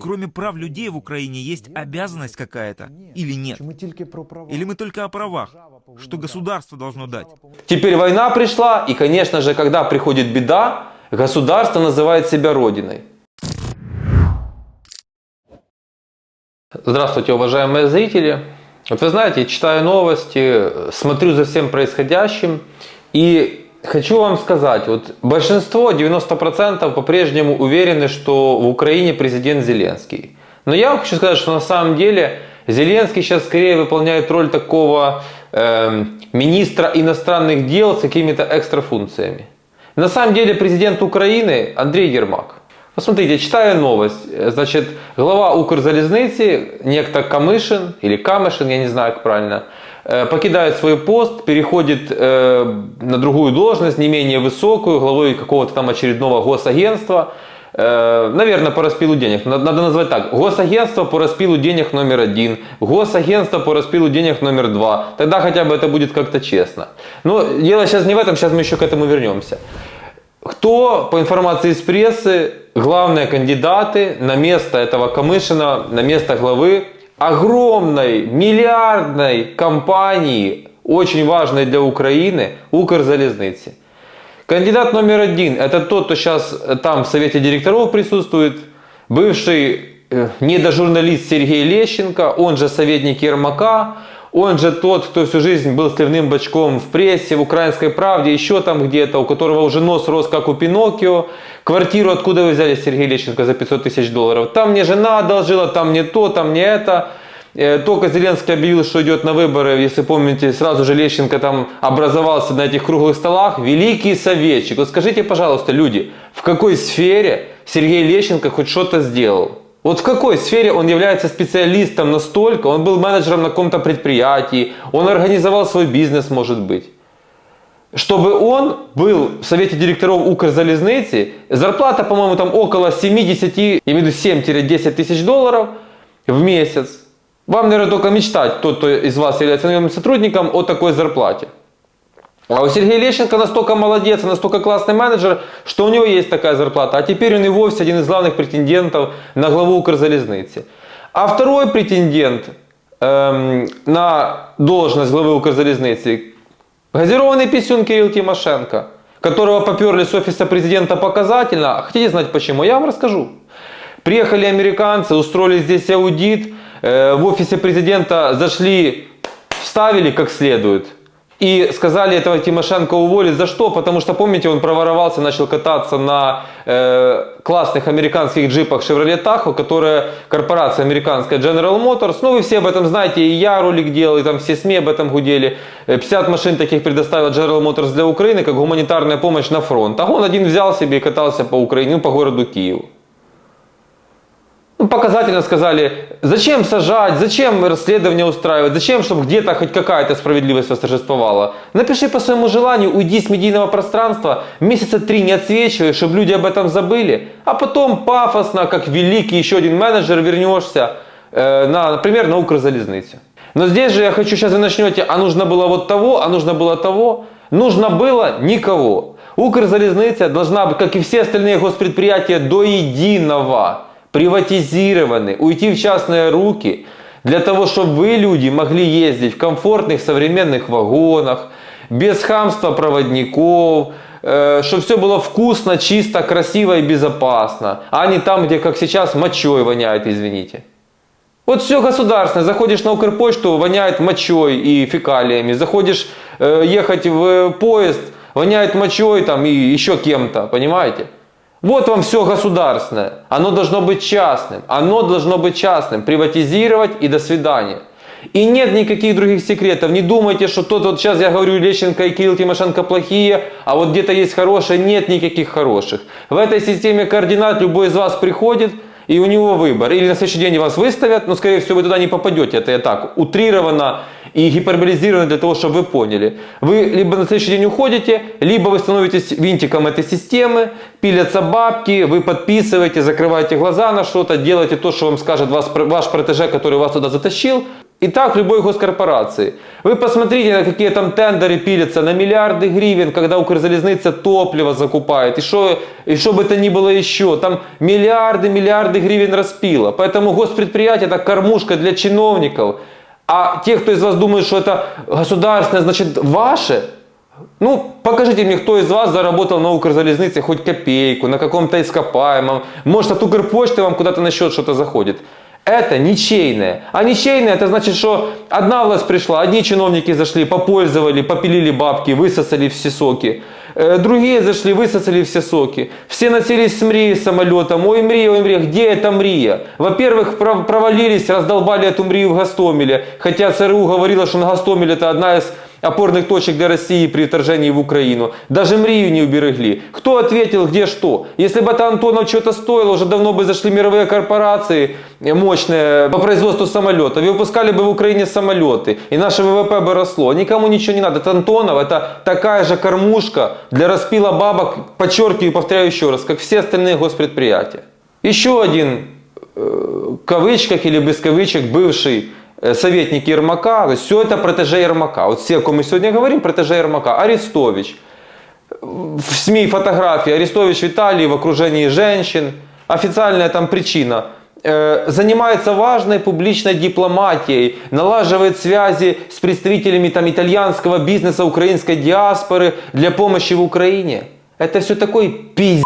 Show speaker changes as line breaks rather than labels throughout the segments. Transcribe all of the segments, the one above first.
Кроме прав людей в Украине есть обязанность какая-то или нет? Или мы только о правах, что государство должно дать?
Теперь война пришла, и, конечно же, когда приходит беда, государство называет себя родиной. Здравствуйте, уважаемые зрители. Вот вы знаете, читаю новости, смотрю за всем происходящим, и хочу вам сказать, вот большинство, 90% по-прежнему уверены, что в Украине президент Зеленский. Но я вам хочу сказать, что на самом деле Зеленский сейчас скорее выполняет роль такого министра иностранных дел с какими-то экстрафункциями. На самом деле президент Украины Андрей Ермак. Посмотрите, читаю новость. Значит, глава Укрзалізниці, некто Камишин, или Камышин, я не знаю, как правильно, покидает свой пост, переходит на другую должность, не менее высокую, главой какого-то там очередного госагентства. Наверное, по распилу денег. Надо назвать так. Госагентство по распилу денег номер 1. Госагентство по распилу денег номер 2. Тогда хотя бы это будет как-то честно. Но дело сейчас не в этом, сейчас мы еще к этому вернемся. Кто, по информации из прессы, главные кандидаты на место этого Камышина, на место главы огромной, миллиардной компании, очень важной для Украины, Укрзалізниці. Кандидат номер 1 – это тот, кто сейчас там в совете директоров присутствует, бывший недожурналист Сергей Лещенко, он же советник Ермака, он же тот, кто всю жизнь был сливным бачком в прессе, в «Украинской правде», еще там где-то, у которого уже нос рос, как у Пиноккио. Квартиру откуда вы взяли, Сергей Лещенко, за 500 тысяч долларов? Там мне жена одолжила, там не то, там не это. Только Зеленский объявил, что идет на выборы, если помните, сразу же Лещенко там образовался на этих круглых столах. Великий советчик. Вот скажите, пожалуйста, люди, в какой сфере Сергей Лещенко хоть что-то сделал? Вот в какой сфере он является специалистом настолько, он был менеджером на каком-то предприятии, он организовал свой бизнес, может быть. Чтобы он был в совете директоров Укрзалізниці, зарплата, по-моему, там около 70, я имею в виду 7-10 тысяч долларов в месяц. Вам, наверное, только мечтать, тот, кто из вас является наемным сотрудником, о такой зарплате. А у Сергея Лещенко настолько молодец, настолько классный менеджер, что у него есть такая зарплата. А теперь он и вовсе один из главных претендентов на главу Укрзалізниці. А второй претендент на должность главы Укрзалізниці – газированный писюн Кирилл Тимошенко, которого поперли с офиса президента показательно. Хотите знать почему? Я вам расскажу. Приехали американцы, устроили здесь аудит, в офисе президента зашли, вставили как следует. И сказали этого Тимошенко уволить. За что? Потому что, помните, он проворовался, начал кататься на классных американских джипах Chevrolet Tahoe, которая корпорация американская General Motors. Ну, вы все об этом знаете, и я ролик делал, и там все СМИ об этом гудели. 50 машин таких предоставила General Motors для Украины, как гуманитарная помощь на фронт. А он один взял себе и катался по Украине, ну, по городу Киеву. Ну, показательно сказали, зачем сажать, зачем расследование устраивать, зачем, чтобы где-то хоть какая-то справедливость восторжествовала. Напиши по своему желанию, уйди с медийного пространства, месяца 3 не отсвечивай, чтобы люди об этом забыли, а потом пафосно, как великий еще один менеджер, вернешься, например, на Укрзалізницю. Но здесь же я хочу, сейчас вы начнете, а нужно было вот того, а нужно было того. Нужно было никого. Укрзалізниця должна, как и все остальные госпредприятия, до единого приватизированы, уйти в частные руки, для того, чтобы вы, люди, могли ездить в комфортных современных вагонах, без хамства проводников, чтобы все было вкусно, чисто, красиво и безопасно, а не там, где, как сейчас, мочой воняет, извините. Вот все государственное, заходишь на Укрпочту, воняет мочой и фекалиями, заходишь ехать в поезд, воняет мочой там и еще кем-то, понимаете? Вот вам все государственное. Оно должно быть частным. Оно должно быть частным. Приватизировать и до свидания. И нет никаких других секретов. Не думайте, что тот вот сейчас я говорю, Лещенко и Кирилл Тимошенко плохие, а вот где-то есть хорошие. Нет никаких хороших. В этой системе координат любой из вас приходит, и у него выбор. Или на следующий день вас выставят, но скорее всего вы туда не попадете. Это я так утрированно и гиперболизировано для того, чтобы вы поняли. Вы либо на следующий день уходите, либо вы становитесь винтиком этой системы, пилятся бабки, вы подписываете, закрываете глаза на что-то, делаете то, что вам скажет ваш протеже, который вас туда затащил. И так в любой госкорпорации. Вы посмотрите, на какие там тендеры пилятся, на миллиарды гривен, когда Укрзалезница топливо закупает. И что бы это ни было еще. Там миллиарды гривен распила. Поэтому госпредприятие это кормушка для чиновников. А те, кто из вас думает, что это государственное, значит ваше, ну, покажите мне, кто из вас заработал на Укрзалезнице хоть копейку, на каком-то ископаемом. Может, от Укрпочты вам куда-то на счет что-то заходит. Это ничейное. А ничейное это значит, что одна власть пришла, одни чиновники зашли, попользовали, попилили бабки, высосали все соки. Другие зашли, высосали все соки. Все носились с Мрией самолетом. Ой, Мрия, где эта Мрия? Во-первых, провалились, раздолбали эту Мрию в Гостомеле. Хотя ЦРУ говорила, что на Гостомеле это одна из опорных точек для России при вторжении в Украину. Даже Мрию не уберегли. Кто ответил, где что? Если бы это Антонов что-то стоило, уже давно бы зашли мировые корпорации мощные по производству самолетов. И выпускали бы в Украине самолеты. И наше ВВП бы росло. Никому ничего не надо. Это Антонов, это такая же кормушка для распила бабок, подчеркиваю и повторяю еще раз, как все остальные госпредприятия. Еще один, в кавычках или без кавычек, бывший советник Ермака, то есть все это протеже Ермака. Вот все, о ком мы сегодня говорим, протеже Ермака. Арестович. В СМИ фотографии. Арестович в Италии в окружении женщин. Официальная там причина. Занимается важной публичной дипломатией, налаживает связи с представителями там итальянского бизнеса, украинской диаспоры для помощи в Украине. Это все такой пиздец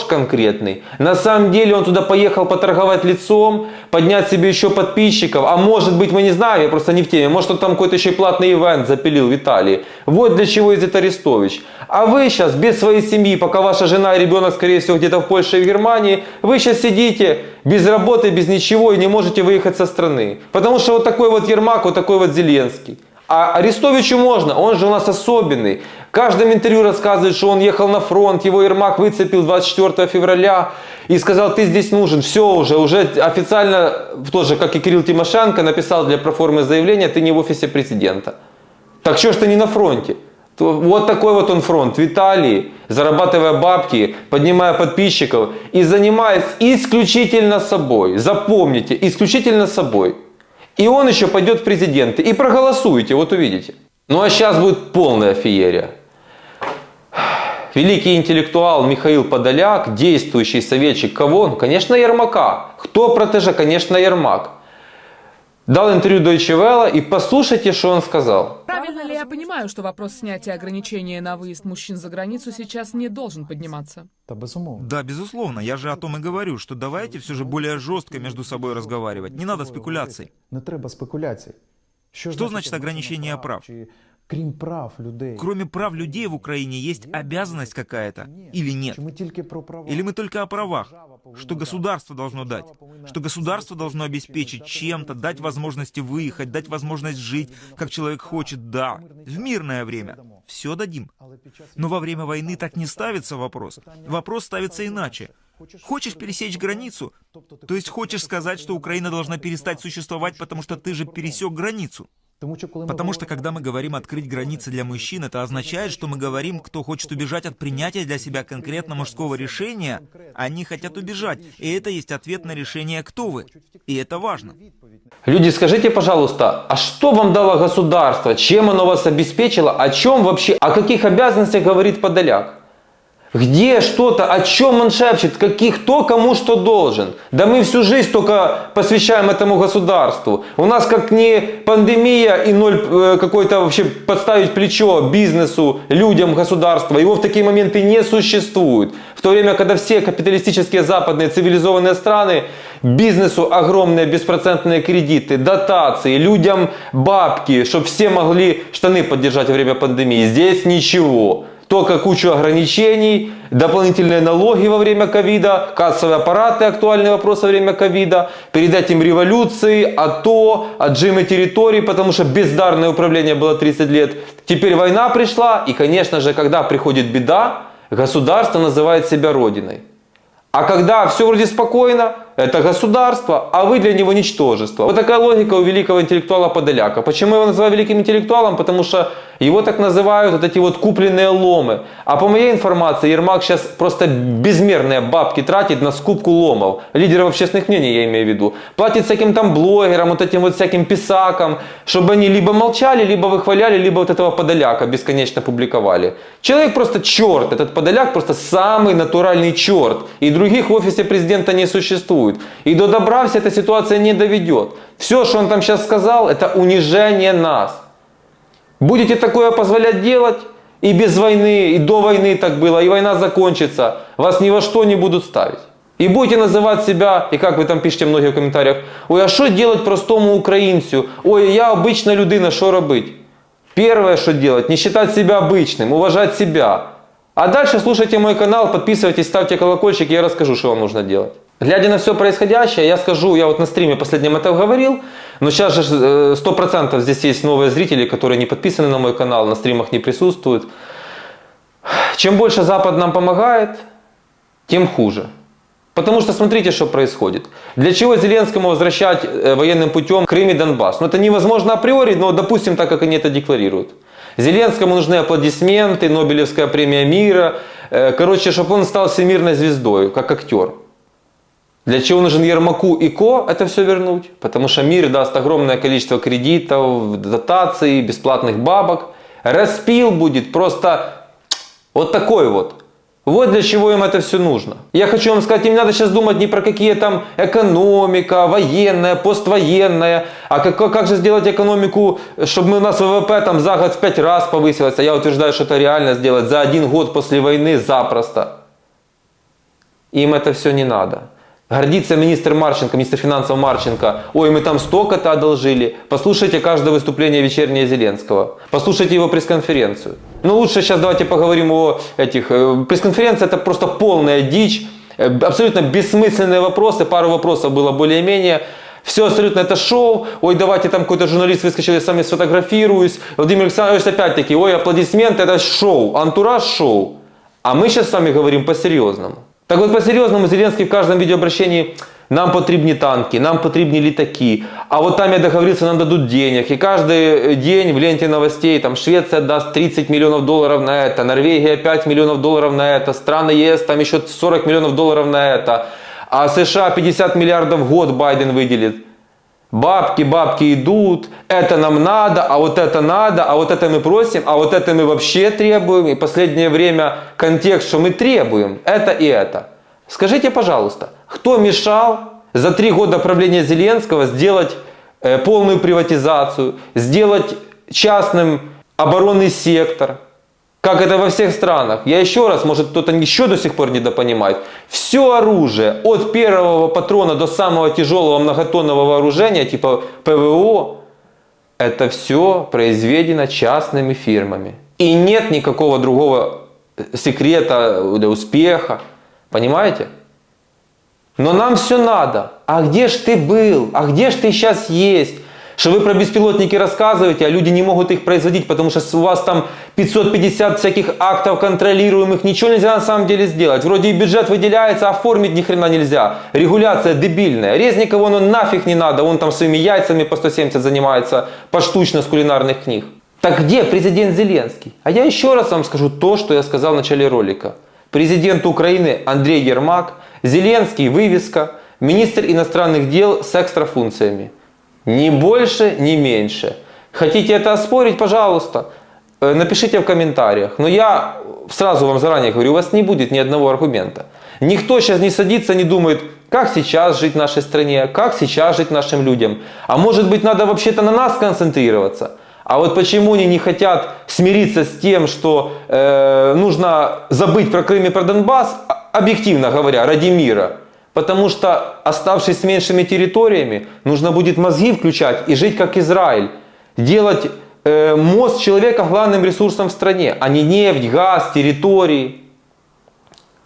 конкретный. На самом деле он туда поехал поторговать лицом, поднять себе еще подписчиков, а может быть, мы не знаем, я просто не в теме, может он там какой-то еще и платный ивент запилил в Италии. Вот для чего ездит Арестович. А вы сейчас без своей семьи, пока ваша жена и ребенок, скорее всего, где-то в Польше и в Германии, вы сейчас сидите без работы, без ничего и не можете выехать со страны. Потому что вот такой вот Ермак, вот такой вот Зеленский. А Арестовичу можно, он же у нас особенный. В каждом интервью рассказывает, что он ехал на фронт, его Ермак выцепил 24 февраля и сказал, ты здесь нужен. Все уже официально, тоже как и Кирилл Тимошенко, написал для проформы заявление, ты не в офисе президента. Так что ж ты не на фронте? Вот такой вот он фронт в Италии, зарабатывая бабки, поднимая подписчиков и занимаясь исключительно собой. Запомните, исключительно собой. И он еще пойдет в президенты. И проголосуете, вот увидите. Ну а сейчас будет полная феерия. Великий интеллектуал Михаил Подоляк, действующий советчик кого? Ну, конечно, Ермака. Кто протеже? Конечно, Ермак. Дал интервью Deutsche Welle и послушайте, что он сказал.
Правильно ли я понимаю, что вопрос снятия ограничения на выезд мужчин за границу сейчас не должен подниматься?
Да, безусловно. Я же о том и говорю, что давайте все же более жестко между собой разговаривать. Не надо спекуляций. Что значит ограничение прав? Кроме прав людей в Украине есть обязанность какая-то или нет? Или мы только о правах? Что государство должно дать? Что государство должно обеспечить чем-то, дать возможности выехать, дать возможность жить, как человек хочет, да. В мирное время. Все дадим. Но во время войны так не ставится вопрос. Вопрос ставится иначе. Хочешь пересечь границу? То есть хочешь сказать, что Украина должна перестать существовать, потому что ты же пересек границу? Потому что, когда мы говорим «открыть границы для мужчин», это означает, что мы говорим, кто хочет убежать от принятия для себя конкретно мужского решения, они хотят убежать. И это есть ответ на решение «кто вы?». И это важно.
Люди, скажите, пожалуйста, а что вам дало государство? Чем оно вас обеспечило? О чем вообще, о каких обязанностях говорит Подоляк? Где что-то, о чем он шепчет, кто кому что должен. Да мы всю жизнь только посвящаем этому государству. У нас как не пандемия и ноль какой-то вообще подставить плечо бизнесу, людям, государству. Его в такие моменты не существует. В то время, когда все капиталистические западные цивилизованные страны бизнесу огромные беспроцентные кредиты, дотации, людям бабки, чтобы все могли штаны поддержать во время пандемии. Здесь ничего. Только кучу ограничений, дополнительные налоги во время ковида, кассовые аппараты, актуальный вопрос во время ковида, перед этим революции, АТО, отжимы территорий, потому что бездарное управление было 30 лет. Теперь война пришла, и, конечно же, когда приходит беда, государство называет себя родиной. А когда все вроде спокойно, это государство, а вы для него ничтожество. Вот такая логика у великого интеллектуала Подоляка. Почему я его называю великим интеллектуалом? Потому что его так называют вот эти вот купленные ломы. А по моей информации, Ермак сейчас просто безмерные бабки тратит на скупку ломов. Лидеров общественных мнений, я имею в виду. Платит всяким там блогерам, вот этим вот всяким писакам, чтобы они либо молчали, либо выхваляли, либо вот этого Подоляка бесконечно публиковали. Человек просто черт. Этот Подоляк просто самый натуральный черт. И других в офисе президента не существует. И до добра вся эта ситуация не доведет. Все, что он там сейчас сказал, это унижение нас. Будете такое позволять делать, и без войны, и до войны так было, и война закончится, вас ни во что не будут ставить. И будете называть себя, и как вы там пишете многие в комментариях, ой, а что делать простому українцю? Ой, я обычная людина, что робить? Первое, что делать, не считать себя обычным, уважать себя. А дальше слушайте мой канал, подписывайтесь, ставьте колокольчик, и я расскажу, что вам нужно делать. Глядя на все происходящее, я скажу, я вот на стриме последнем это говорил, но сейчас же 100% здесь есть новые зрители, которые не подписаны на мой канал, на стримах не присутствуют. Чем больше Запад нам помогает, тем хуже. Потому что смотрите, что происходит. Для чего Зеленскому возвращать военным путем Крым и Донбасс? Ну это невозможно априори, но допустим так, как они это декларируют. Зеленскому нужны аплодисменты, Нобелевская премия мира. Короче, чтобы он стал всемирной звездой, как актер. Для чего нужен Ермаку и Ко это все вернуть? Потому что мир даст огромное количество кредитов, дотаций, бесплатных бабок. Распил будет просто вот такой вот. Вот для чего им это все нужно. Я хочу вам сказать, им не надо сейчас думать ни про какие там экономика, военная, поствоенная. А как же сделать экономику, чтобы у нас ВВП там за год в 5 раз повысилось. А я утверждаю, что это реально сделать за 1 год после войны запросто. Им это все не надо. Гордится министр Марченко, министр финансов Марченко. Ой, мы там столько-то одолжили. Послушайте каждое выступление вечернее Зеленского. Послушайте его пресс-конференцию. Ну лучше сейчас давайте поговорим о этих. Пресс-конференция это просто полная дичь. Абсолютно бессмысленные вопросы. Пару вопросов было более-менее. Все абсолютно это шоу. Ой, давайте там какой-то журналист выскочил, я сами сфотографируюсь. Владимир Александрович опять-таки, ой, аплодисменты, это шоу. Антураж шоу. А мы сейчас с вами говорим по-серьезному. Так вот, по-серьезному, Зеленский в каждом видеообращении нам потрібні танки, нам потрібні літаки, а вот там я договорился, нам дадут денег. И каждый день в ленте новостей, там Швеция даст 30 миллионов долларов на это, Норвегия 5 миллионов долларов на это, страны ЕС там еще 40 миллионов долларов на это, а США 50 миллиардов в год Байден выделит. Бабки идут, это нам надо, а вот это надо, а вот это мы просим, а вот это мы вообще требуем. И последнее время контекст, что мы требуем, это и это. Скажите, пожалуйста, кто мешал за 3 года правления Зеленского сделать полную приватизацию, сделать частным оборонный сектор? Как это во всех странах. Я еще раз, может кто-то еще до сих пор недопонимает. Все оружие, от первого патрона до самого тяжелого многотонного вооружения, типа ПВО, это все произведено частными фирмами. И нет никакого другого секрета для успеха. Понимаете? Но нам все надо. А где ж ты был? А где ж ты сейчас есть? Что вы про беспилотники рассказываете, а люди не могут их производить, потому что у вас там 550 всяких актов контролируемых, ничего нельзя на самом деле сделать. Вроде и бюджет выделяется, а оформить ни хрена нельзя. Регуляция дебильная. Резникову оно нафиг не надо, он там своими яйцами по 170 занимается поштучно с кулинарных книг. Так где президент Зеленский? А я еще раз вам скажу то, что я сказал в начале ролика. Президент Украины Андрей Ермак, Зеленский вывеска, министр иностранных дел с экстрафункциями. Ни больше, ни меньше. Хотите это оспорить, пожалуйста, напишите в комментариях. Но я сразу вам заранее говорю, у вас не будет ни одного аргумента. Никто сейчас не садится, не думает, как сейчас жить в нашей стране, как сейчас жить нашим людям. А может быть, надо вообще-то на нас концентрироваться. А вот почему они не хотят смириться с тем, что нужно забыть про Крым и про Донбасс, объективно говоря, ради мира. Потому что, оставшись с меньшими территориями, нужно будет мозги включать и жить как Израиль. Делать мозг человека главным ресурсом в стране, а не нефть, газ, территории.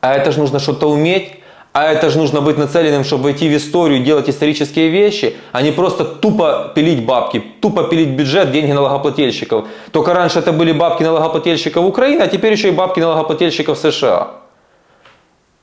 А это же нужно что-то уметь. А это же нужно быть нацеленным, чтобы войти в историю, делать исторические вещи, а не просто тупо пилить бабки, тупо пилить бюджет, деньги налогоплательщиков. Только раньше это были бабки налогоплательщиков Украины, а теперь еще и бабки налогоплательщиков США.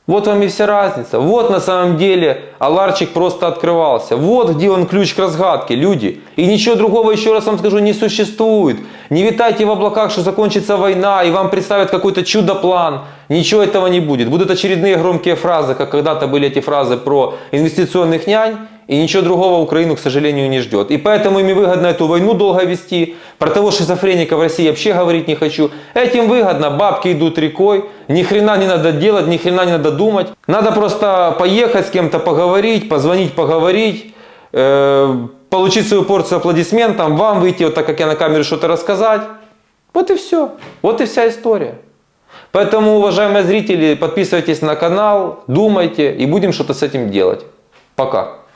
Вот вам и вся разница. Вот на самом деле Аларчик просто открывался. Вот где он ключ к разгадке, люди. И ничего другого, еще раз вам скажу, не существует. Не витайте в облаках, что закончится война и вам представят какой-то чудо-план. Ничего этого не будет. Будут очередные громкие фразы, как когда-то были эти фразы про инвестиционных нянь. И ничего другого Украину, к сожалению, не ждет. И поэтому им выгодно эту войну долго вести. Про того шизофреника в России вообще говорить не хочу. Этим выгодно, бабки идут рекой. Ни хрена не надо делать, ни хрена не надо думать. Надо просто поехать с кем-то поговорить, позвонить, поговорить. Получить свою порцию аплодисментов. Вам выйти, вот так как я на камеру, что-то рассказать. Вот и все. Вот и вся история. Поэтому, уважаемые зрители, подписывайтесь на канал, думайте и будем что-то с этим делать. Пока.